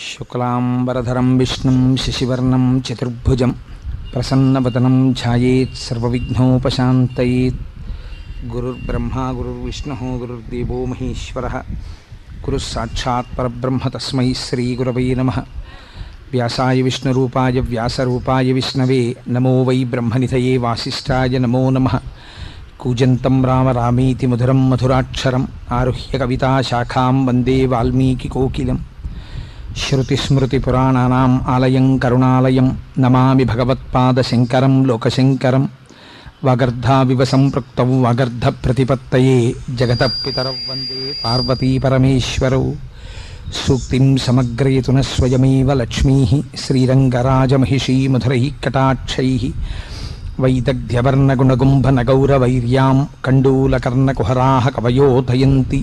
శుక్లాంబరధరం విష్ణుం శశివర్ణం చతుర్భుజం ప్రసన్నవదనం ఛాయేత్ సర్వవిఘ్నోపశాంతయేత్. గురుర్బ్రహ్మా గురుర్విష్ణుః గురుర్దేవో మహేశ్వరః. గురుః సాక్షాత్ పరబ్రహ్మ తస్మై శ్రీగురవై నమః. వ్యాసాయ విష్ణురూపాయ వ్యాసరూపాయ విష్ణవే నమో వై బ్రహ్మనిధయే వాసిష్ఠాయ నమో నమః. కూజంతం రామ రామీతి మధురం మధురాక్షరం ఆరుహ్య కవితాశాఖాం వందే వాల్మీకికోకిలం. శ్రుతిస్మృతిపురాణానాం ఆలయం కరుణాలయం నమామి భగవత్పాదశంకరం లోకశంకరం. వాగర్ధావివ సంపృక్తౌ వాగర్ధప్రతిపత్తయే జగతః పితరౌ వందే పార్వతీపరమేశ్వరౌ. సూక్తిం సమగ్రయతున స్వయమేవ లక్ష్మీః శ్రీరంగరాజమహిషీ మధురైః కటాక్షైః. వైదగ్ధ్యవర్ణగుణగుంభనగౌరవైర్యాం కండూలకర్ణకుహరాः కవయోధయంతి.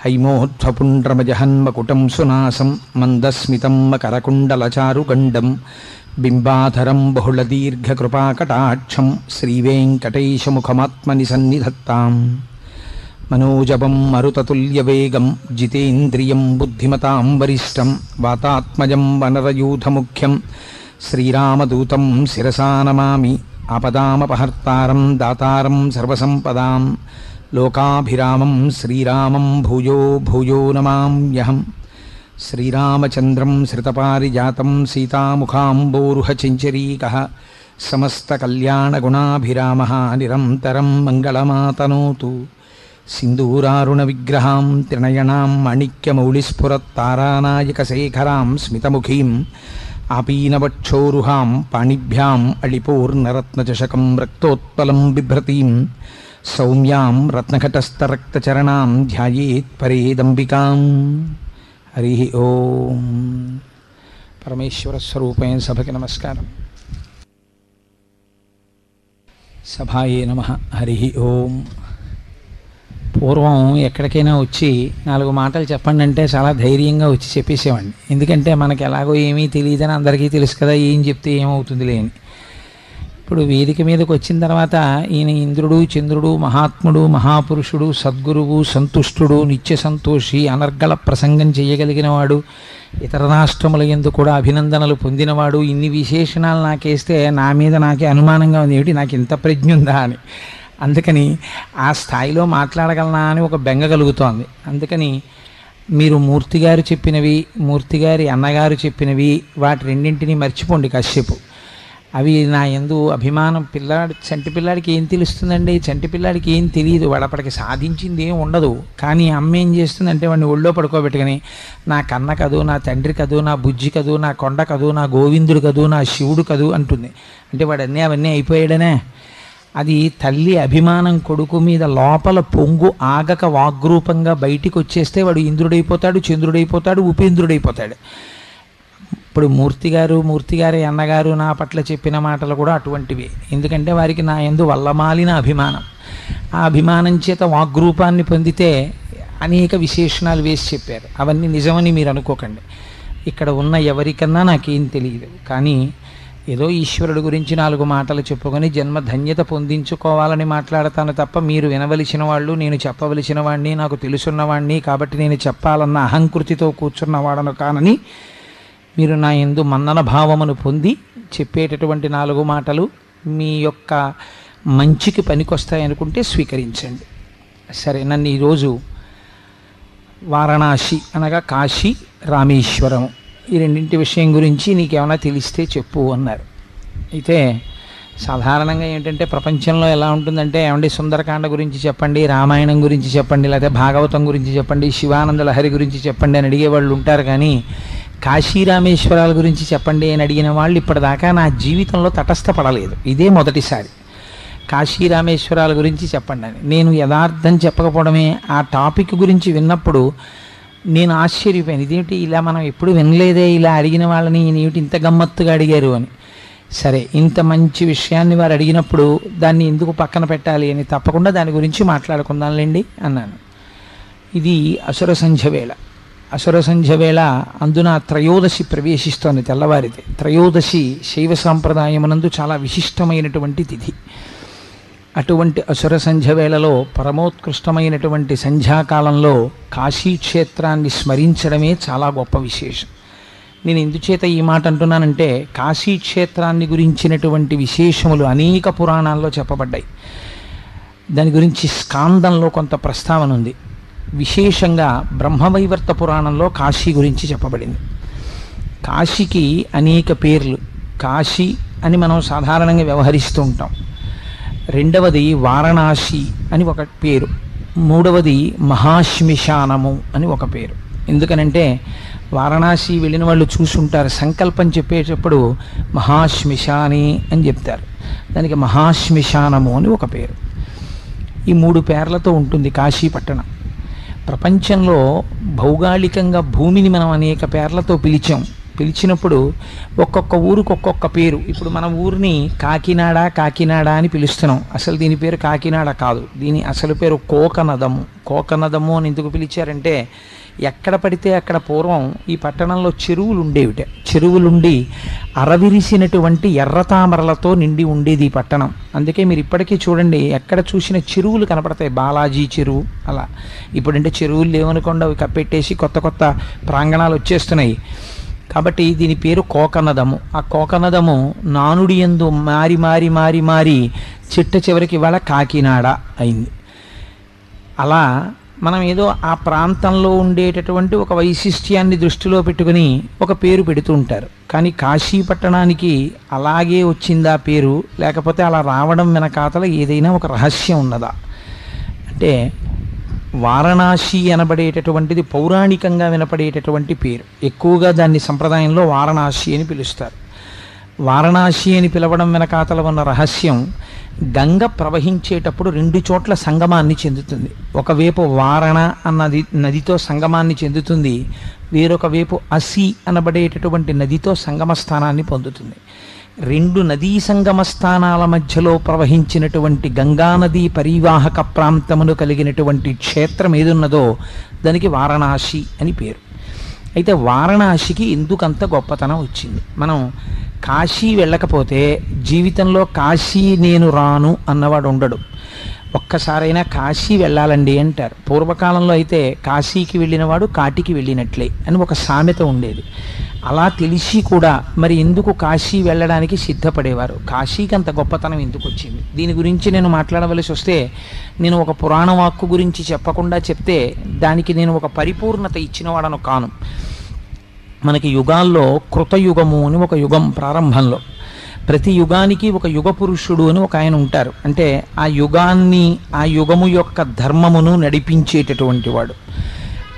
హైమోధ్వపుండ్రమజహన్మకుటం సునాసం మందస్మితం మకరకుండలచారుగండం బింబాధరం బహుళదీర్ఘకృపాకటాక్షం శ్రీవేంకటేశముఖమాత్మని సన్నిధత్తాం. మనోజవం మరుతతుల్యవేగం జితేంద్రియం బుద్ధిమతాం వరిష్టం వాతాత్మజం వనరయూథముఖ్యం శ్రీరామదూతం శిరసా నమామి. ఆపదామపహర్తారం దాతారం సర్వసంపదాం లోకాభిరామం శ్రీరామం భూయో భూయో నమామ్యహం. శ్రీరామచంద్రం శ్రితపారిజాతం సీతాముఖాంబోరుహచంచరీకः సమస్తకల్యాణగుణాభిరామः నిరంతరం మంగళమాతనోతు. సింధూరారుణవిగ్రహాం త్రినయనాం మాణిక్యమౌళిస్ఫురత్తారానాయకశేఖరాం స్మితముఖీం ఆపీనవక్షోరుహాం పాణిభ్యాం అళిపూర్ణరత్నచషకం రక్తోత్పలం బిభ్రతీం సౌమ్యాం రత్నఘటస్థరక్తచరణాం ధ్యాయేత్ పరేదంబికాం. హరి ఓం. పరమేశ్వర స్వరూపైన సభకి నమస్కారం. సభాయే నమః. హరి ఓం. పూర్వం ఎక్కడికైనా వచ్చి 4 మాటలు చెప్పండి అంటే చాలా ధైర్యంగా వచ్చి చెప్పేసేవాడిని. ఎందుకంటే మనకి ఎలాగో ఏమీ తెలియదని అందరికీ తెలుసు కదా, ఏం చెప్తే ఏమవుతుంది లేని. ఇప్పుడు వేదిక మీదకి వచ్చిన తర్వాత ఈయన ఇంద్రుడు చంద్రుడు మహాత్ముడు మహాపురుషుడు సద్గురువు సంతుష్టుడు నిత్య సంతోషి అనర్గళ ప్రసంగం చేయగలిగినవాడు ఇతర రాష్ట్రముల యందు కూడా అభినందనలు పొందినవాడు, ఇన్ని విశేషణాలు నాకేస్తే నా మీద నాకే అనుమానంగా ఉంది, ఏమిటి నాకు ఇంత ప్రజ్ఞ ఉందా అని. అందుకని ఆ స్థాయిలో మాట్లాడగలనా అని ఒక బెంగ కలుగుతోంది. అందుకని మీరు మూర్తిగారు చెప్పినవి మూర్తిగారి అన్నగారు చెప్పినవి వాటి రెండింటినీ మర్చిపోండి కాసేపు. అవి నా యందు అభిమానం. చంటి పిల్లాడికి ఏం తెలుస్తుందండి? చంటి పిల్లాడికి ఏం తెలియదు, వాడప్పటికి సాధించింది ఏం ఉండదు. కానీ అమ్మ ఏం చేస్తుందంటే వాడిని ఒళ్ళో పడుకోబెట్టుకుని నా కన్న కదూ, నా తండ్రి కదూ, నా బుజ్జి కదూ, నా కొండ కదూ, నా గోవిందుడు కదూ, నా శివుడు కదూ అంటుంది. అంటే వాడన్నీ అవన్నీ అయిపోయాడనే. అది తల్లి అభిమానం కొడుకు మీద లోపల పొంగు ఆగక వాగ్రూపంగా బయటికి వచ్చేస్తే వాడు ఇంద్రుడైపోతాడు, చంద్రుడైపోతాడు, ఉపేంద్రుడైపోతాడు. ఇప్పుడు మూర్తిగారి అన్నగారు నా పట్ల చెప్పిన మాటలు కూడా అటువంటివి. ఎందుకంటే వారికి నా యందు వల్లమాలిన అభిమానం. ఆ అభిమానం చేత వాగ్రూపాన్ని పొందితే అనేక విశేషణాలు వేసి చెప్పారు. అవన్నీ నిజమని మీరు అనుకోకండి. ఇక్కడ ఉన్న ఎవరికన్నా నాకేం తెలియదు, కానీ ఏదో ఈశ్వరుడు గురించి 4 మాటలు చెప్పుకొని జన్మ ధన్యత పొందించుకోవాలని మాట్లాడతాను తప్ప మీరు వినవలసిన వాళ్ళు, నేను చెప్పవలసిన వాడిని, నాకు తెలుసున్నవాడిని కాబట్టి నేను చెప్పాలన్న అహంకృతితో కూర్చున్నవాడను కానని మీరు నా యందు మన్నన భావమును పొంది చెప్పేటటువంటి 4 మాటలు మీ యొక్క మంచికి పనికొస్తాయనుకుంటే స్వీకరించండి. సరే, నన్ను ఈరోజు వారణాసి అనగా కాశీ రామేశ్వరం ఈ రెండింటి విషయం గురించి నీకేమైనా తెలిస్తే చెప్పు అన్నారు. అయితే సాధారణంగా ఏంటంటే ప్రపంచంలో ఎలా ఉంటుందంటే, ఏమంటే సుందరకాండ గురించి చెప్పండి, రామాయణం గురించి చెప్పండి, లేకపోతే భాగవతం గురించి చెప్పండి, శివానంద లహరి గురించి చెప్పండి అని అడిగేవాళ్ళు ఉంటారు. కానీ కాశీరామేశ్వరాల గురించి చెప్పండి అని అడిగిన వాళ్ళు ఇప్పటిదాకా నా జీవితంలో తటస్థపడలేదు. ఇదే మొదటిసారి కాశీరామేశ్వరాల గురించి చెప్పండి అని. నేను యథార్థం చెప్పకపోవడమే, ఆ టాపిక్ గురించి విన్నప్పుడు నేను ఆశ్చర్యపోయాను. ఇదేమిటి ఇలా మనం ఎప్పుడు వినలేదే, ఇలా అడిగిన వాళ్ళని ఏమిటి ఇంత గమ్మత్తుగా అడిగారు అని. సరే, ఇంత మంచి విషయాన్ని వారు అడిగినప్పుడు దాన్ని ఎందుకు పక్కన పెట్టాలి అని తప్పకుండా దాని గురించి మాట్లాడుకుందాంలేండి అన్నాను. ఇది అసుర సంధ్య వేళ. అసుర సంధ్య వేళ అందున త్రయోదశి ప్రవేశిస్తోంది, తెల్లవారితే. త్రయోదశి శైవ సాంప్రదాయమునందు చాలా విశిష్టమైనటువంటి తిథి. అటువంటి అసుర సంధ్య వేళలో పరమోత్కృష్టమైనటువంటి సంధ్యాకాలంలో కాశీక్షేత్రాన్ని స్మరించడమే చాలా గొప్ప విశేషం. నేను ఎందుచేత ఈ మాట అంటున్నానంటే కాశీ క్షేత్రాన్ని గురించినటువంటి విశేషములు అనేక పురాణాల్లో చెప్పబడ్డాయి. దాని గురించి స్కాందంలో కొంత ప్రస్తావన ఉంది. విశేషంగా బ్రహ్మవైవర్త పురాణంలో కాశీ గురించి చెప్పబడింది. కాశీకి అనేక పేర్లు. కాశీ అని మనం సాధారణంగా వ్యవహరిస్తూ ఉంటాం. రెండవది వారణాసి అని ఒక పేరు. మూడవది మహాశ్మశానము అని ఒక పేరు. ఎందుకనంటే వారణాసి వెళ్ళిన వాళ్ళు చూసుంటారు, సంకల్పం చెప్పేటప్పుడు మహాశ్మశాని అని చెప్తారు. దానికి మహాశ్మశానము అని ఒక పేరు. ఈ 3 పేర్లతో ఉంటుంది కాశీ పట్టణం. ప్రపంచంలో భౌగోళికంగా భూమిని మనం అనేక పేర్లతో పిలిచినప్పుడు ఒక్కొక్క ఊరికి ఒక్కొక్క పేరు. ఇప్పుడు మన ఊరిని కాకినాడ అని పిలుస్తున్నాం. అసలు దీని పేరు కాకినాడ కాదు, దీని అసలు పేరు కోకనదము. కోకనదము అని ఎందుకు పిలిచారంటే ఎక్కడ పడితే అక్కడ పూర్వం ఈ పట్టణంలో చెరువులు ఉండేవిట. చెరువులుండి అరవిరిసినటువంటి ఎర్రతామరలతో నిండి ఉండేది ఈ పట్టణం. అందుకే మీరు ఇప్పటికీ చూడండి, ఎక్కడ చూసిన చెరువులు కనపడతాయి. బాలాజీ చెరువు అలా. ఇప్పుడంటే చెరువులు లేవనుకోండి, అవి కప్పెట్టేసి కొత్త కొత్త ప్రాంగణాలు వచ్చేస్తున్నాయి. కాబట్టి దీని పేరు కోకనదము. ఆ కోకనదము నానుడి యందు మారి మారి మారి మారి చిట్ట చివరికి ఇవాళ కాకినాడ అయింది. అలా మనం ఏదో ఆ ప్రాంతంలో ఉండేటటువంటి ఒక వైశిష్ట్యాన్ని దృష్టిలో పెట్టుకుని ఒక పేరు పెడుతూ ఉంటారు. కానీ కాశీ పట్టణానికి అలాగే వచ్చిందా పేరు, లేకపోతే అలా రావడం వెనకాతల ఏదైనా ఒక రహస్యం ఉన్నదా అంటే, వారణాసి అనబడేటటువంటిది పౌరాణికంగా వినపడేటటువంటి పేరు. ఎక్కువగా దాన్ని సంప్రదాయంలో వారణాసి అని పిలుస్తారు. వారణాసి అని పిలవడం వెనకాతల ఉన్న రహస్యం, గంగ ప్రవహించేటప్పుడు 2 చోట్ల సంగమాన్ని చెందుతుంది. ఒకవైపు వారణ అన్నది నదితో సంగమాన్ని చెందుతుంది, వేరొక వైపు అసి అనబడేటటువంటి నదితో సంగమ స్థానాన్ని పొందుతుంది. 2 నదీ సంగమ స్థానాల మధ్యలో ప్రవహించినటువంటి గంగానదీ పరివాహక ప్రాంతమును కలిగినటువంటి క్షేత్రం ఏదున్నదో దానికి వారణాసి అని పేరు. అయితే వారణాసికి ఎందుకంత గొప్పతనం వచ్చింది? మనం కాశీ వెళ్ళకపోతే జీవితంలో కాశీ నేను రాను అన్నవాడు ఉండడు. ఒక్కసారైనా కాశీ వెళ్ళాలండి అంటారు. పూర్వకాలంలో అయితే కాశీకి వెళ్ళినవాడు కాటికి వెళ్ళినట్లే అని ఒక సామెత ఉండేది. అలా తెలిసి కూడా మరి ఎందుకు కాశీ వెళ్ళడానికి సిద్ధపడేవారు? కాశీకి అంత గొప్పతనం ఎందుకు వచ్చింది? దీని గురించి నేను మాట్లాడవలసి వస్తే, నేను ఒక పురాణ వాక్కు గురించి చెప్పకుండా చెప్తే దానికి నేను ఒక పరిపూర్ణత ఇచ్చినవాడను కాను. మనకి యుగాల్లో కృతయుగము అని ఒక యుగం ప్రారంభంలో, ప్రతి యుగానికి ఒక యుగ పురుషుడు అని ఒక ఆయన ఉంటారు. అంటే ఆ యుగాన్ని, ఆ యుగము యొక్క ధర్మమును నడిపించేటటువంటి వాడు.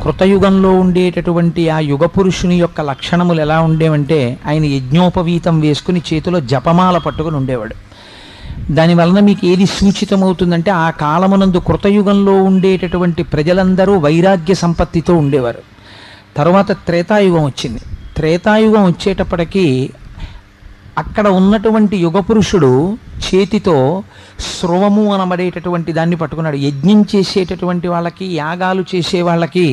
కృతయుగంలో ఉండేటటువంటి ఆ యుగ పురుషుని యొక్క లక్షణములు ఎలా ఉండేవంటే, ఆయన యజ్ఞోపవీతం వేసుకుని చేతిలో జపమాల పట్టుకుని ఉండేవాడు. దానివలన మీకు ఏది సూచితమవుతుందంటే, ఆ కాలమునందు కృతయుగంలో ఉండేటటువంటి ప్రజలందరూ వైరాగ్య సంపత్తితో ఉండేవారు. తర్వాత త్రేతాయుగం వచ్చింది. త్రేతాయుగం వచ్చేటప్పటికీ అక్కడ ఉన్నటువంటి యుగపురుషుడు చేతితో స్రవము అనబడేటటువంటి దాన్ని పట్టుకున్నాడు. యజ్ఞం చేసేటటువంటి వాళ్ళకి, యాగాలు చేసే వాళ్ళకి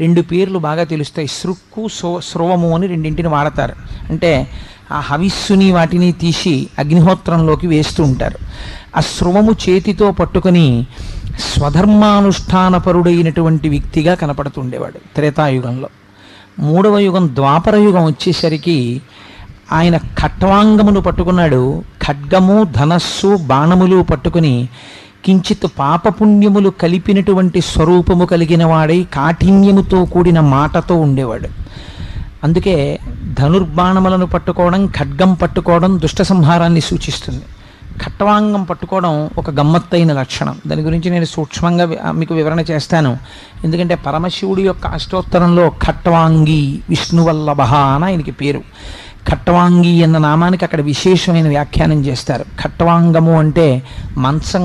2 పేర్లు బాగా తెలుస్తాయి. సృక్కు స్రవము అని 2 వాడతారు. అంటే ఆ హవిస్సుని వాటిని తీసి అగ్నిహోత్రంలోకి వేస్తూ ఉంటారు. ఆ స్రవము చేతితో పట్టుకొని స్వధర్మానుష్ఠానపరుడైనటువంటి వ్యక్తిగా కనపడుతుండేవాడు త్రేతాయుగంలో. 3వ యుగం ద్వాపర యుగం వచ్చేసరికి ఆయన ఖట్వాంగమును పట్టుకున్నాడు. ఖడ్గము, ధనస్సు, బాణములు పట్టుకుని కించిత్ పాపపుణ్యములు కలిపినటువంటి స్వరూపము కలిగిన వాడై కాఠిన్యముతో కూడిన మాటతో ఉండేవాడు. అందుకే ధనుర్బాణములను పట్టుకోవడం, ఖడ్గం పట్టుకోవడం దుష్ట సంహారాన్ని సూచిస్తుంది. ఖట్వాంగం పట్టుకోవడం ఒక గమ్మత్తైన లక్షణం. దాని గురించి నేను సూక్ష్మంగా మీకు వివరణ చేస్తాను. ఎందుకంటే పరమశివుడి యొక్క అష్టోత్తరంలో ఖట్వాంగి విష్ణువల్లభ అని ఆయనకి పేరు. ఖట్వాంగి అన్న నామానికి అక్కడ విశేషమైన వ్యాఖ్యానం చేస్తారు. ఖట్వాంగము అంటే మంచం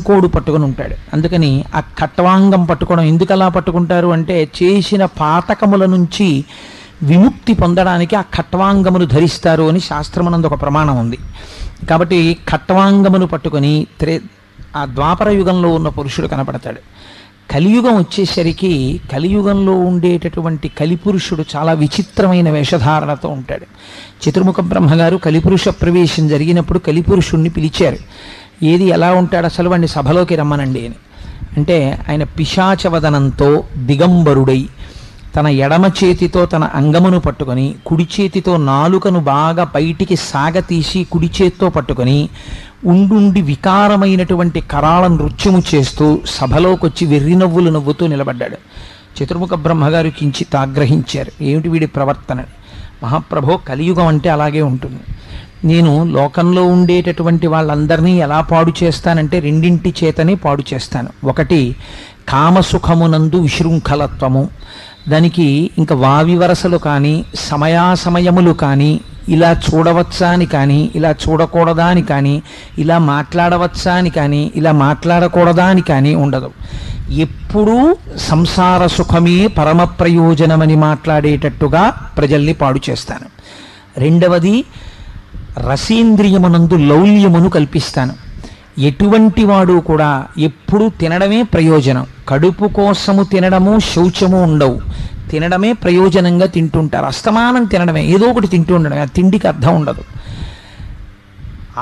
కోడు పట్టుకొని ఉంటాడు. అందుకని ఆ ఖట్వాంగం పట్టుకోవడం ఎందుకు అలా పట్టుకుంటారు అంటే, చేసిన పాతకముల నుంచి విముక్తి పొందడానికి ఆ ఖట్వాంగమును ధరిస్తారు అని శాస్త్రమునందు ఒక ప్రమాణం ఉంది. కాబట్టి ఖట్వాంగమును పట్టుకొని ఆ ద్వాపర యుగంలో ఉన్న పురుషుడు కనపడతాడు. కలియుగం వచ్చేసరికి కలియుగంలో ఉండేటటువంటి కలిపురుషుడు చాలా విచిత్రమైన వేషధారణతో ఉంటాడు. చతుర్ముఖ బ్రహ్మగారు కలిపురుష ప్రవేశం జరిగినప్పుడు కలిపురుషుణ్ణి పిలిచారు. ఏది ఎలా ఉంటాడు అసలు, వాడిని సభలోకి రమ్మనండి అని. అంటే ఆయన పిశాచవదనంతో దిగంబరుడై తన ఎడమ చేతితో తన అంగమును పట్టుకొని కుడి చేతితో నాలుకను బాగా బయటికి సాగతీసి కుడి చేతితో పట్టుకొని ఉండుండి వికారమైనటువంటి కరాళ నృత్యము చేస్తూ సభలోకి వచ్చి వెర్రి నవ్వులు నవ్వుతూ నిలబడ్డాడు. చతుర్ముఖ బ్రహ్మగారు కించిత్ ఆగ్రహించారు, ఏమిటి వీడి ప్రవర్తన. మహాప్రభో, కలియుగం అంటే అలాగే ఉంటుంది. నేను లోకంలో ఉండేటటువంటి వాళ్ళందరినీ ఎలా పాడు చేస్తానంటే రెండింటి చేతనే పాడు చేస్తాను. ఒకటి కామసుఖమునందు విశృంఖలత్వము, దానికి ఇంకా వావి వరసలు కానీ సమయాసమయములు కానీ ఇలా చూడవచ్చా అని కానీ ఇలా చూడకూడదా అని కానీ ఇలా మాట్లాడవచ్చా అని కానీ ఇలా మాట్లాడకూడదా అని కానీ ఉండదు. ఎప్పుడూ సంసార సుఖమే పరమ ప్రయోజనమని మాట్లాడేటట్టుగా ప్రజల్ని పాడు చేస్తాను. రెండవది రసేంద్రియమునందు లౌల్యమును కల్పిస్తాను. ఎటువంటి వాడు కూడా ఎప్పుడు తినడమే ప్రయోజనం, కడుపు కోసము తినడము శౌచము ఉండవు, తినడమే ప్రయోజనంగా తింటుంటారు. అస్తమానం తినడమే, ఏదో ఒకటి తింటూ ఉండడమే, ఆ తిండికి అర్థం ఉండదు.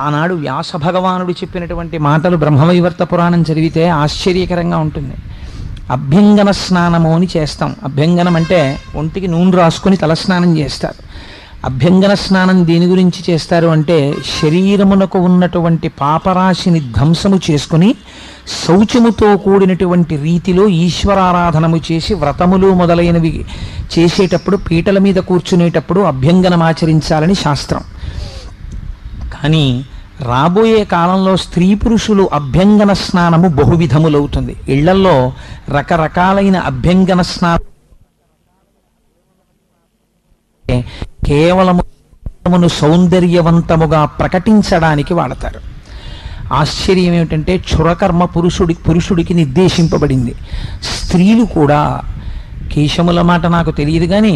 ఆనాడు వ్యాస భగవానుడు చెప్పినటువంటి మాటలు బ్రహ్మవైవర్త పురాణం చదివితే ఆశ్చర్యకరంగా ఉంటుంది. అభ్యంగన స్నానము అని చేస్తాం. అభ్యంగనం అంటే ఒంటికి నూనె రాసుకొని తలస్నానం చేస్తారు. అభ్యంగన స్నానం దేని గురించి చేస్తారు అంటే శరీరమునకు ఉన్నటువంటి పాపరాశిని ధ్వంసము చేసుకుని శౌచముతో కూడినటువంటి రీతిలో ఈశ్వరారాధనము చేసి వ్రతములు మొదలైనవి చేసేటప్పుడు పీటల మీద కూర్చునేటప్పుడు అభ్యంగనం ఆచరించాలని శాస్త్రం. కానీ రాబోయే కాలంలో స్త్రీ పురుషులు అభ్యంగన స్నానము బహువిధములవుతుంది. ఇళ్లల్లో రకరకాలైన అభ్యంగన కేవలమును సౌందర్యవంతముగా ప్రకటించడానికి వాడతారు. ఆశ్చర్యం ఏమిటంటే క్షురకర్మ పురుషుడికి నిర్దేశింపబడింది. స్త్రీలు కూడా, కేశముల మాట నాకు తెలియదు కానీ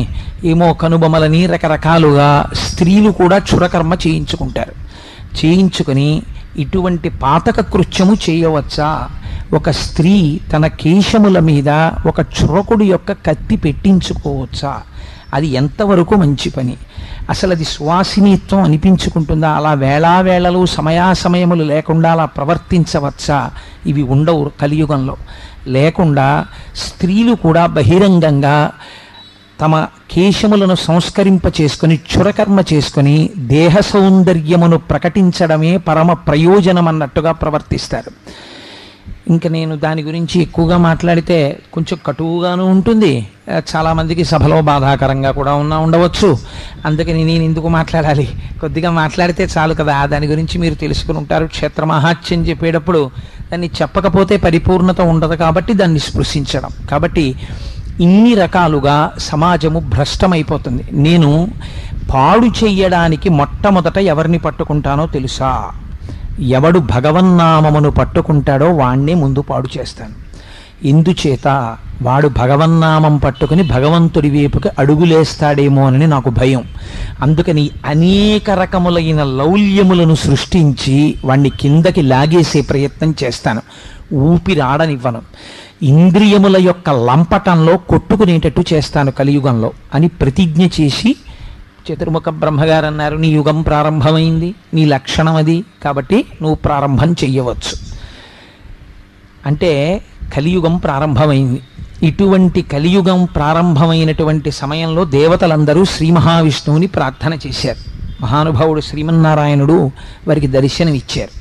ఏమో కనుబొమలని రకరకాలుగా స్త్రీలు కూడా క్షురకర్మ చేయించుకుంటారు. చేయించుకొని ఇటువంటి పాతక కృత్యము చేయవచ్చా? ఒక స్త్రీ తన కేశముల మీద ఒక క్షురకుడి యొక్క కత్తి పెట్టించుకోవచ్చా? అది ఎంతవరకు మంచి పని? అసలు అది సువాసినిత్వం అనిపించుకుంటుందా? అలా వేళావేళలు సమయాసమయములు లేకుండా అలా ప్రవర్తించవచ్చా? ఇవి ఉండవు కలియుగంలో. లేకుండా స్త్రీలు కూడా బహిరంగంగా తమ కేశములను సంస్కరింప చేసుకుని క్షురకర్మ చేసుకుని దేహ సౌందర్యమును ప్రకటించడమే పరమ ప్రయోజనం అన్నట్టుగా ప్రవర్తిస్తారు. ఇంకా నేను దాని గురించి ఎక్కువగా మాట్లాడితే కొంచెం కటువుగాను ఉంటుంది, చాలామందికి సభలో బాధాకరంగా కూడా ఉండవచ్చు. అందుకని నేను ఎందుకు మాట్లాడాలి? కొద్దిగా మాట్లాడితే చాలు కదా, దాని గురించి మీరు తెలుసుకుని ఉంటారు. క్షేత్ర మహాత్యం చెప్పేటప్పుడు దాన్ని చెప్పకపోతే పరిపూర్ణత ఉండదు కాబట్టి దాన్ని స్పృశించడం. కాబట్టి ఇన్ని రకాలుగా సమాజము భ్రష్టమైపోతుంది. నేను పాడు చెయ్యడానికి మొట్టమొదట ఎవరిని పట్టుకుంటానో తెలుసా? ఎవడు భగవన్నామమును పట్టుకుంటాడో వాణ్ణే ముందు పాడు చేస్తాను. ఇందుచేత వాడు భగవన్నామం పట్టుకుని భగవంతుడి వైపుకి అడుగులేస్తాడేమో అని నాకు భయం. అందుకని అనేక రకములైన లౌల్యములను సృష్టించి వాణ్ణి కిందకి లాగేసే ప్రయత్నం చేస్తాను. ఊపిరాడనివ్వను. ఇంద్రియముల యొక్క లంపటంలో కొట్టుకునేటట్టు చేస్తాను కలియుగంలో అని ప్రతిజ్ఞ చేసి చతుర్ముఖ బ్రహ్మగారు అన్నారు, నీ యుగం ప్రారంభమైంది, నీ లక్షణం అది, కాబట్టి నువ్వు ప్రారంభం చెయ్యవచ్చు అంటే కలియుగం ప్రారంభమైంది. ఇటువంటి కలియుగం ప్రారంభమైనటువంటి సమయంలో దేవతలందరూ శ్రీ మహావిష్ణువుని ప్రార్థన చేశారు. మహానుభావుడు శ్రీమన్నారాయణుడు వారికి దర్శనమిచ్చారు.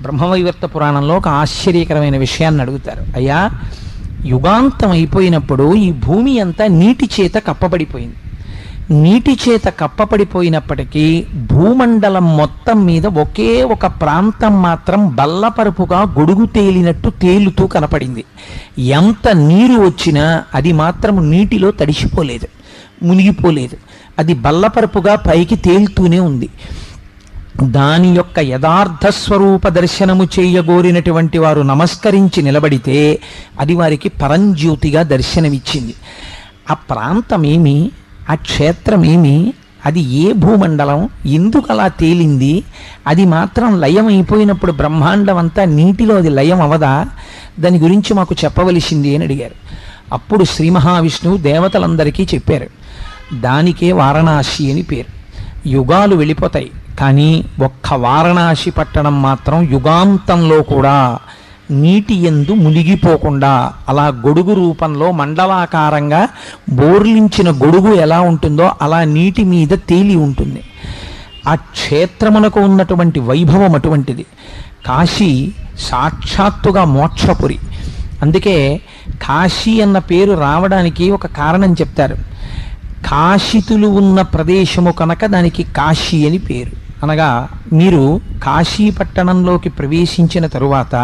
బ్రహ్మవైవర్త పురాణంలో ఒక ఆశ్చర్యకరమైన విషయాన్ని అడుగుతారు. అయ్యా, యుగాంతం అయిపోయినప్పుడు ఈ భూమి అంతా నీటి చేత కప్పబడిపోయింది. నీటి చేత కప్పబడిపోయినప్పటికీ భూమండలం మొత్తం మీద ఒకే ఒక ప్రాంతం మాత్రం బల్లపరుపుగా గొడుగు తేలినట్టు తేలుతూ కనపడింది. ఎంత నీరు వచ్చినా అది మాత్రం నీటిలో తడిసిపోలేదు, మునిగిపోలేదు. అది బల్లపరుపుగా పైకి తేలుతూనే ఉంది. దాని యొక్క యథార్థ స్వరూప దర్శనము చేయగోరినటువంటి వారు నమస్కరించి నిలబడితే అది వారికి పరంజ్యోతిగా దర్శనమిచ్చింది. ఆ ప్రాంతమేమి, ఆ క్షేత్రమేమి, అది ఏ భూమండలం, ఎందుకు అలా తేలింది? అది మాత్రం లయం అయిపోయినప్పుడు బ్రహ్మాండం అంతా నీటిలో అది లయం అవదా? దాని గురించి మాకు చెప్పవలసింది అని అడిగారు. అప్పుడు శ్రీ మహావిష్ణువు దేవతలందరికీ చెప్పారు, దానికే వారణాసి అని పేరు. యుగాలు వెళ్ళిపోతాయి కానీ ఒక్క వారణాసి పట్టణం మాత్రం యుగాంతంలో కూడా నీటి యందు మునిగిపోకుండా అలా గొడుగు రూపంలో మండలాకారంగా బోర్లించిన గొడుగు ఎలా ఉంటుందో అలా నీటి మీద తేలి ఉంటుంది. ఆ క్షేత్రమునకు ఉన్నటువంటి వైభవం అటువంటిది. కాశీ సాక్షాత్తుగా మోక్షపురి. అందుకే కాశీ అన్న పేరు రావడానికి ఒక కారణం చెప్తారు. కాశితులు ఉన్న ప్రదేశము కనుక దానికి కాశీ అని పేరు. అనగా మీరు కాశీ పట్టణంలోకి ప్రవేశించిన తరువాత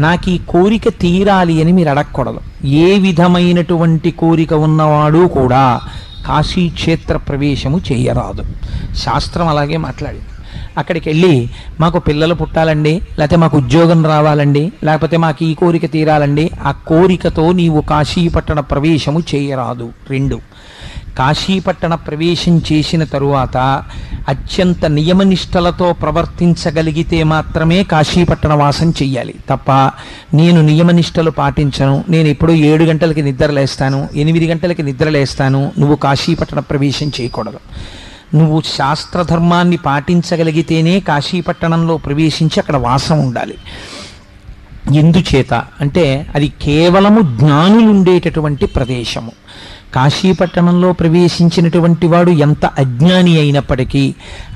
నాకు ఈ కోరిక తీరాలి అని మీరు అడగకూడదు. ఏ విధమైనటువంటి కోరిక ఉన్నవాడు కూడా కాశీ క్షేత్ర ప్రవేశము చేయరాదు. శాస్త్రం అలాగే మాట్లాడింది. అక్కడికి వెళ్ళి మాకు పిల్లలు పుట్టాలండి, లేకపోతే మాకు ఉద్యోగం రావాలండి, లేకపోతే మాకు ఈ కోరిక తీరాలండి, ఆ కోరికతో నీవు కాశీపట్టణ ప్రవేశము చేయరాదు. 2, కాశీపట్టణ ప్రవేశం చేసిన తరువాత అత్యంత నియమనిష్టలతో ప్రవర్తించగలిగితే మాత్రమే కాశీపట్టణ వాసం చెయ్యాలి. తప్ప నేను నియమనిష్టలు పాటించను, నేను ఎప్పుడూ 7 గంటలకి నిద్ర లేస్తాను, 8 గంటలకి నిద్ర లేస్తాను, నువ్వు కాశీపట్టణ ప్రవేశం చేయకూడదు. నువ్వు శాస్త్రధర్మాన్ని పాటించగలిగితేనే కాశీపట్టణంలో ప్రవేశించి అక్కడ వాసం ఉండాలి. ఎందుచేత అంటే అది కేవలము జ్ఞానులు ఉండేటటువంటి ప్రదేశము. కాశీపట్టణంలో ప్రవేశించినటువంటి వాడు ఎంత అజ్ఞాని అయినప్పటికీ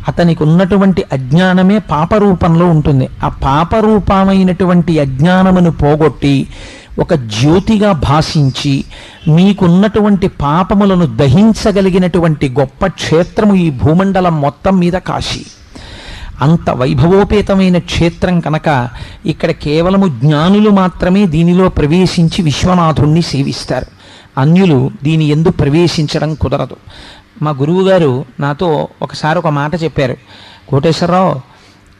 అతనికి ఉన్నటువంటి అజ్ఞానమే పాపరూపంలో ఉంటుంది. ఆ పాపరూపమైనటువంటి అజ్ఞానమును పోగొట్టి ఒక జ్యోతిగా భాషించి మీకున్నటువంటి పాపములను దహించగలిగినటువంటి గొప్ప క్షేత్రము ఈ భూమండలం మొత్తం మీద కాశీ. అంత వైభవోపేతమైన క్షేత్రం కనుక ఇక్కడ కేవలము జ్ఞానులు మాత్రమే దీనిలో ప్రవేశించి విశ్వనాథుణ్ణి సేవిస్తారు. అన్యులు దీని యందు ప్రవేశించడం కుదరదు. మా గురువుగారు నాతో ఒకసారి ఒక మాట చెప్పారు. కోటేశ్వరరావు,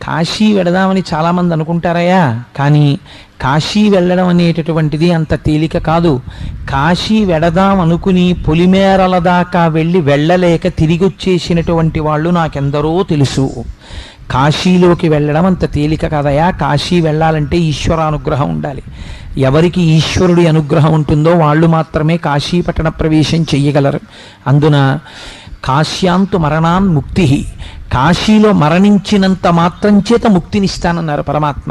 కాశీ వెడదామని చాలామంది అనుకుంటారయ్యా, కానీ కాశీ వెళ్ళడం అనేటటువంటిది అంత తేలిక కాదు. కాశీ వెడదాం అనుకుని పొలిమేరల దాకా వెళ్ళలేక తిరిగి వచ్చేసినటువంటి వాళ్ళు నాకెందరో తెలుసు. కాశీలోకి వెళ్ళడం అంత తేలిక కాదయా. కాశీ వెళ్ళాలంటే ఈశ్వరానుగ్రహం ఉండాలి. ఎవరికి ఈశ్వరుడి అనుగ్రహం ఉంటుందో వాళ్ళు మాత్రమే కాశీపట్టణ ప్రవేశం చెయ్యగలరు. అందున కాశ్యాంతు మరణాన్ ముక్తి, కాశీలో మరణించినంత మాత్రం చేత ముక్తినిస్తానన్నారు పరమాత్మ.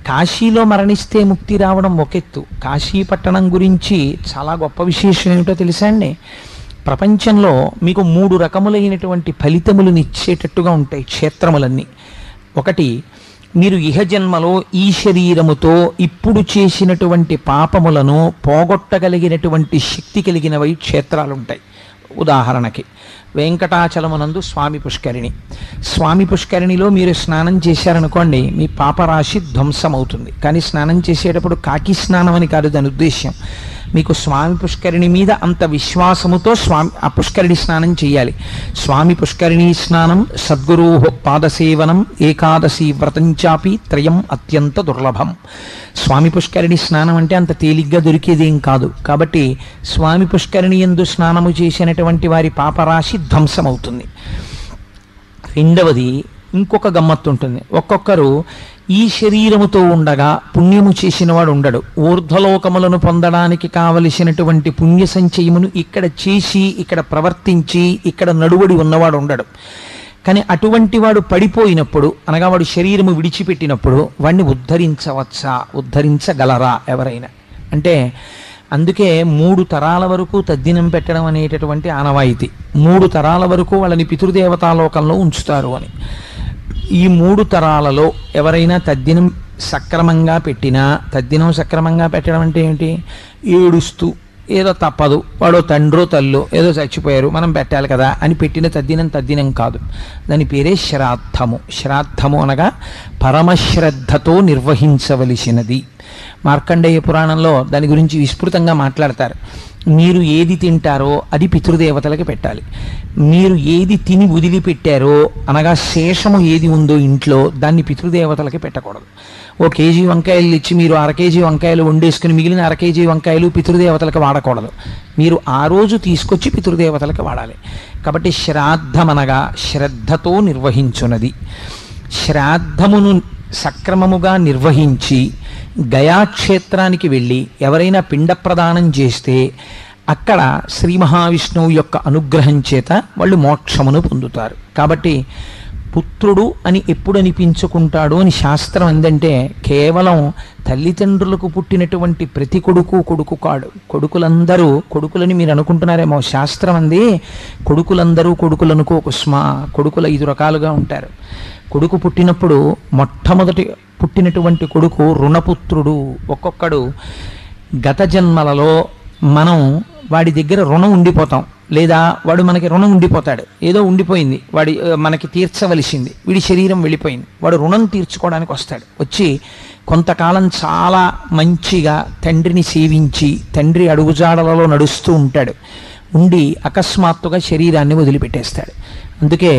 కాశీలో మరణిస్తే ముక్తి రావడం ఒకెత్తు. కాశీపట్టణం గురించి చాలా గొప్ప విశేషం ఏమిటో తెలుసా అండి? ప్రపంచంలో మీకు 3 రకములైనటువంటి ఫలితములను ఇచ్చేటట్టుగా ఉంటాయి క్షేత్రములన్నీ. ఒకటి, మీరు ఇహజన్మలో ఈ శరీరముతో ఇప్పుడు చేసినటువంటి పాపములను పోగొట్టగలిగినటువంటి శక్తి కలిగినవి క్షేత్రాలు ఉంటాయి. ఉదాహరణకి వెంకటాచలమునందు స్వామి పుష్కరిణి. స్వామి పుష్కరిణిలో మీరు స్నానం చేశారనుకోండి, మీ పాపరాశి ధ్వంసమవుతుంది. కానీ స్నానం చేసేటప్పుడు కాకి స్నానం అని కాదు దాని ఉద్దేశ్యం. మీకు స్వామి పుష్కరిణి మీద అంత విశ్వాసముతో ఆ పుష్కరిణి స్నానం చేయాలి. స్వామి పుష్కరిణి స్నానం సద్గురు పాదసేవనం ఏకాదశి వ్రతంచాపి త్రయం అత్యంత దుర్లభం. స్వామి పుష్కరిణి స్నానం అంటే అంత తేలిగ్గా దొరికేదేం కాదు. కాబట్టి స్వామి పుష్కరిణి యందు స్నానము చేసినటువంటి వారి పాపరాశి ధ్వంసమవుతుంది. రెండవది, ఇంకొక గమ్మత్తు ఉంటుంది. ఒక్కొక్కరు ఈ శరీరముతో ఉండగా పుణ్యము చేసిన వాడు ఉండడు. ఊర్ధ్వలోకములను పొందడానికి కావలసినటువంటి పుణ్య సంచయమును ఇక్కడ చేసి ఇక్కడ ప్రవర్తించి ఇక్కడ నడువడి ఉన్నవాడు ఉండడు. కానీ అటువంటి వాడు పడిపోయినప్పుడు, అనగా వాడు శరీరము విడిచిపెట్టినప్పుడు వాడిని ఉద్ధరించవచ్చా, ఉద్ధరించగలరా ఎవరైనా అంటే? అందుకే 3 తరాల వరకు తద్దినం పెట్టడం అనేటటువంటి ఆనవాయితీ. 3 తరాల వరకు వాళ్ళని పితృదేవతాలోకంలో ఉంచుతారు అని. ఈ 3 తరాలలో ఎవరైనా తద్దినం సక్రమంగా పెట్టినా, తద్దినం సక్రమంగా పెట్టడం అంటే ఏంటి? ఏడుస్తూ ఏదో తప్పదు, వాడో తండ్రో తల్లో ఏదో చచ్చిపోయారు మనం పెట్టాలి కదా అని పెట్టిన తద్దినం కాదు. దాని పేరే శ్రాద్ధము. శ్రాద్ధము అనగా పరమశ్రద్ధతో నిర్వహించవలసినది. మార్కండేయ పురాణంలో దాని గురించి విస్తృతంగా మాట్లాడతారు. మీరు ఏది తింటారో అది పితృదేవతలకి పెట్టాలి. మీరు ఏది తిని వదిలిపెట్టారో, అనగా శేషము ఏది ఉందో ఇంట్లో, దాన్ని పితృదేవతలకి పెట్టకూడదు. ఓ కేజీ వంకాయలు ఇచ్చి మీరు 1/2 కేజీ వంకాయలు వండేసుకుని మిగిలిన 1/2 కేజీ వంకాయలు పితృదేవతలకు వాడకూడదు. మీరు ఆ రోజు తీసుకొచ్చి పితృదేవతలకు వాడాలి. కాబట్టి శ్రాద్ధమనగా శ్రద్ధతో నిర్వహించున్నది. శ్రాద్ధమును సక్రమముగా నిర్వహించి గయాక్షేత్రానికి వెళ్ళి ఎవరైనా పిండ ప్రదానం చేస్తే అక్కడ శ్రీ మహావిష్ణువు యొక్క అనుగ్రహం చేత వాళ్ళు మోక్షమును పొందుతారు. కాబట్టి పుత్రుడు అని ఎప్పుడు అనిపించుకుంటాడు అని శాస్త్రం ఏందంటే, కేవలం తల్లిదండ్రులకు పుట్టినటువంటి ప్రతి కొడుకు కాడు. కొడుకులందరూ కొడుకులని మీరు అనుకుంటున్నారేమో, శాస్త్రం అంది కొడుకులందరూ కొడుకులనుకో కుస్మా. కొడుకులు 5 రకాలుగా ఉంటారు. కొడుకు పుట్టినప్పుడు మొట్టమొదటి పుట్టినటువంటి కొడుకు రుణపుత్రుడు. ఒక్కొక్కడు గత జన్మలలో మనం వాడి దగ్గర రుణం ఉండిపోతాం, లేదా వాడు మనకి రుణం ఉండిపోతాడు. ఏదో ఉండిపోయింది, వాడి మనకి తీర్చవలసింది, వీడి శరీరం వెళ్ళిపోయింది, వాడు రుణం తీర్చుకోవడానికి వస్తాడు. వచ్చి కొంతకాలం చాలా మంచిగా తండ్రిని సేవించి తండ్రి అడుగుజాడలలో నడుస్తూ ఉంటాడు. ఉండి అకస్మాత్తుగా శరీరాన్ని వదిలిపెట్టేస్తాడు. అందుకే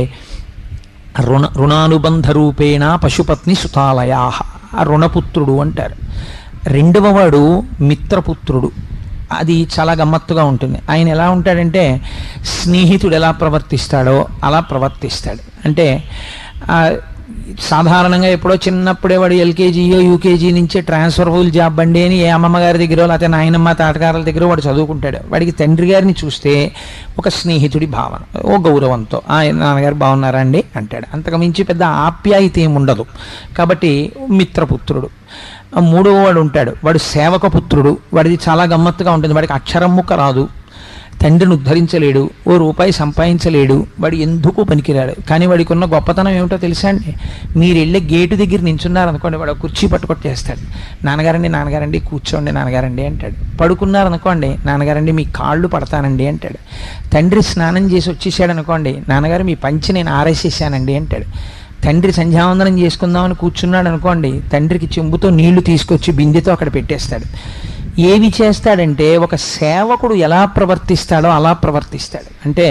రుణానుబంధ రూపేణ పశుపత్ని సుతాలయా, ఆ రుణపుత్రుడు అంటారు. రెండవ వాడు మిత్రపుత్రుడు. అది చాలా గమ్మత్తుగా ఉంటుంది. ఆయన ఎలా ఉంటాడంటే, స్నేహితుడు ఎలా ప్రవర్తిస్తాడో అలా ప్రవర్తిస్తాడు. అంటే సాధారణంగా ఎప్పుడో చిన్నప్పుడే వాడు ఎల్కేజీయో యూకేజీ నుంచే ట్రాన్స్ఫర్బుల్ జాబ్ బండి అని ఏ అమ్మమ్మ గారి దగ్గర లేకపోతే నాయనమ్మ తాతగారుల దగ్గర వాడు చదువుకుంటాడు. వాడికి తండ్రి గారిని చూస్తే ఒక స్నేహితుడి భావన, ఓ గౌరవంతో నాన్నగారు బాగున్నారా అండి అంటాడు. అంతకుమించి పెద్ద ఆప్యాయత ఏమి ఉండదు. కాబట్టి మిత్రపుత్రుడు. మూడవ వాడు ఉంటాడు, వాడు సేవకపుత్రుడు. వాడిది చాలా గమ్మత్తుగా ఉంటుంది. వాడికి అక్షరం ముక్క రాదు, తండ్రిని ఉద్ధరించలేడు, ఓ రూపాయి సంపాదించలేడు, వాడు ఎందుకు పనికిరాడు. కానీ వాడికి ఉన్న గొప్పతనం ఏమిటో తెలుసా అండి? మీరు వెళ్ళే గేటు దగ్గర నించున్నారనుకోండి, వాడు కుర్చీ పట్టుకొట్టేస్తాడు. నాన్నగారండి కూర్చోండి నాన్నగారండి అంటాడు. పడుకున్నారనుకోండి, నాన్నగారండి మీ కాళ్ళు పడతానండి అంటాడు. తండ్రి స్నానం చేసి వచ్చేసాడు అనుకోండి, నాన్నగారు మీ పంచి నేను ఆరేసేసానండి అంటాడు. తండ్రి సంధ్యావందనం చేసుకుందామని కూర్చున్నాడు అనుకోండి, తండ్రికి చెంబుతో నీళ్లు తీసుకొచ్చి బిందెతో అక్కడ పెట్టేస్తాడు. ఏమి చేస్తాడంటే, ఒక సేవకుడు ఎలా ప్రవర్తిస్తాడో అలా ప్రవర్తిస్తాడు. అంటే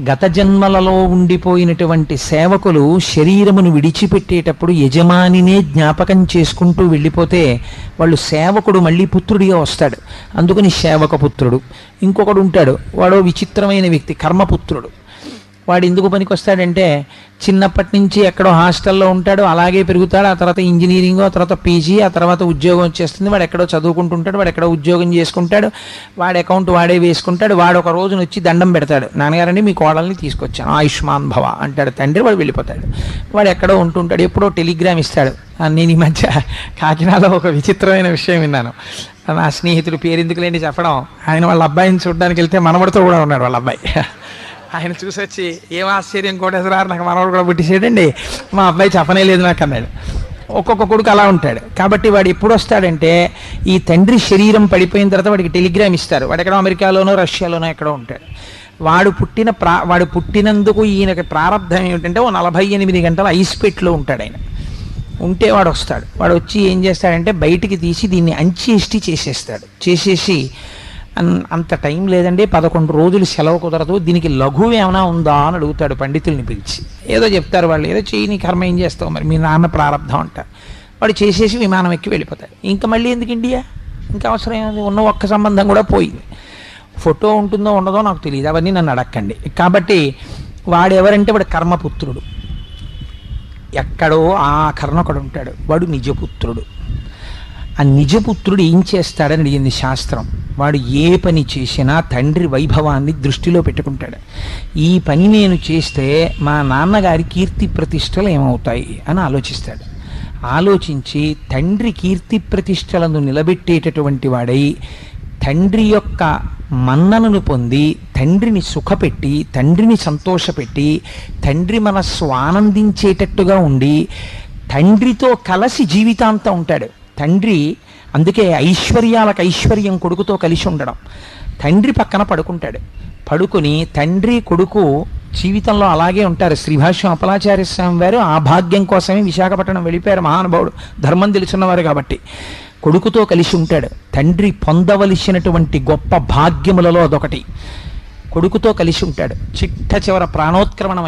గత జన్మలలో ఉండిపోయినటువంటి సేవకులు శరీరమును విడిచిపెట్టేటప్పుడు యజమానినే జ్ఞాపకం చేసుకుంటూ వెళ్ళిపోతే వాళ్ళు సేవకుడు మళ్ళీ పుత్రుడిగా వస్తాడు. అందుకని సేవకపుత్రుడు. ఇంకొకడు ఉంటాడు, వాడో విచిత్రమైన వ్యక్తి, కర్మపుత్రుడు. వాడు ఎందుకు పనికి వస్తాడంటే, చిన్నప్పటి నుంచి ఎక్కడో హాస్టల్లో ఉంటాడు, అలాగే పెరుగుతాడు. ఆ తర్వాత ఇంజనీరింగ్, ఆ తర్వాత పీజీ, ఆ తర్వాత ఉద్యోగం వచ్చేస్తుంది. వాడు ఎక్కడో చదువుకుంటుంటాడు, వాడు ఎక్కడో ఉద్యోగం చేసుకుంటాడు, వాడి అకౌంట్ వాడే వేసుకుంటాడు. వాడు ఒక రోజున వచ్చి దండం పెడతాడు, నాన్నగారండి మీ కోడల్ని తీసుకొచ్చాను ఆయుష్మాన్ భవ అంటాడు తండ్రి. వాడు వెళ్ళిపోతాడు. వాడు ఎక్కడో ఉంటుంటాడు, ఎప్పుడో టెలిగ్రామ్ ఇస్తాడు. నేను ఈ మధ్య కాకినాడలో ఒక విచిత్రమైన విషయం విన్నాను. నా స్నేహితుడు పేరు ఎందుకు లేని చెప్పడం, ఆయన వాళ్ళ అబ్బాయిని చూడడానికి వెళ్తే మనవడితో కూడా ఉన్నాడు వాళ్ళ అబ్బాయి. ఆయన చూసి వచ్చి, ఏం ఆశ్చర్యం కోటేశ్వరారు, నాకు మనవాడు కూడా పుట్టిసేయండి, మా అబ్బాయి చెప్పనే లేదు నాకు అన్నాడు. ఒక్కొక్క కొడుకు అలా ఉంటాడు. కాబట్టి వాడు ఎప్పుడు వస్తాడంటే, ఈ తండ్రి శరీరం పడిపోయిన తర్వాత వాడికి టెలిగ్రామ్ ఇస్తారు. వాడు ఎక్కడో అమెరికాలోనో రష్యాలోనో ఎక్కడో ఉంటాడు. వాడు పుట్టినందుకు ఈయనకి ప్రారంభం ఏమిటంటే, ఓ 48 గంటలు ఐస్ పెట్లో ఉంటాడు ఆయన. ఉంటే వాడు వస్తాడు. వాడు వచ్చి ఏం చేస్తాడంటే, బయటికి తీసి దీన్ని అంచేష్టి చేసేస్తాడు. చేసేసి, అంత టైం లేదండి, 11 రోజులు సెలవు కుదరదు, దీనికి లఘువు ఏమైనా ఉందా అని అడుగుతాడు పండితుల్ని పిలిచి. ఏదో చెప్తారు వాళ్ళు, ఏదో చేయి, నీ కర్మ ఏం చేస్తావు మరి, మీ నాన్న ప్రారంభం అంటారు. వాడు చేసేసి విమానం ఎక్కి వెళ్ళిపోతాడు. ఇంకా మళ్ళీ ఎందుకు ఇండియా, ఇంకా అవసరం ఏమైంది, ఉన్న ఒక్క సంబంధం కూడా పోయింది. ఫోటో ఉంటుందో ఉండదో నాకు తెలియదు, అవన్నీ నన్ను అడక్కండి. కాబట్టి వాడెవరంటే వాడు కర్మపుత్రుడు. ఎక్కడో ఆ కర్ణకుడు ఉంటాడు, వాడు నిజపుత్రుడు. ఆ నిజపుత్రుడు ఏం చేస్తాడని అడిగింది శాస్త్రం. వాడు ఏ పని చేసినా తండ్రి వైభవాన్ని దృష్టిలో పెట్టుకుంటాడు. ఈ పని నేను చేస్తే మా నాన్నగారి కీర్తి ప్రతిష్టలు ఏమవుతాయి అని ఆలోచిస్తాడు. ఆలోచించి తండ్రి కీర్తి ప్రతిష్టలను నిలబెట్టేటటువంటి వాడై, తండ్రి యొక్క మన్ననను పొంది, తండ్రిని సుఖపెట్టి, తండ్రిని సంతోషపెట్టి, తండ్రి మనస్సు ఆనందించేటట్టుగా ఉండి, తండ్రితో కలిసి జీవితాంతం ఉంటాడు. తండ్రి అందుకే ఐశ్వర్యాలకు ఐశ్వర్యం కొడుకుతో కలిసి ఉండడం. తండ్రి పక్కన పడుకుంటాడు. పడుకుని తండ్రి కొడుకు జీవితంలో అలాగే ఉంటారు. శ్రీభాష్యం అప్పలాచార్య స్వామి వారు ఆ భాగ్యం కోసమే విశాఖపట్నం వెళ్ళిపోయారు. మహానుభావుడు, ధర్మం తెలుసున్నవారు కాబట్టి. కొడుకుతో కలిసి ఉంటాడు. తండ్రి పొందవలసినటువంటి గొప్ప భాగ్యములలో అదొకటి. కొడుకుతో కలిసి ఉంటాడు. చిట్ట చివర ప్రాణోత్క్రమణం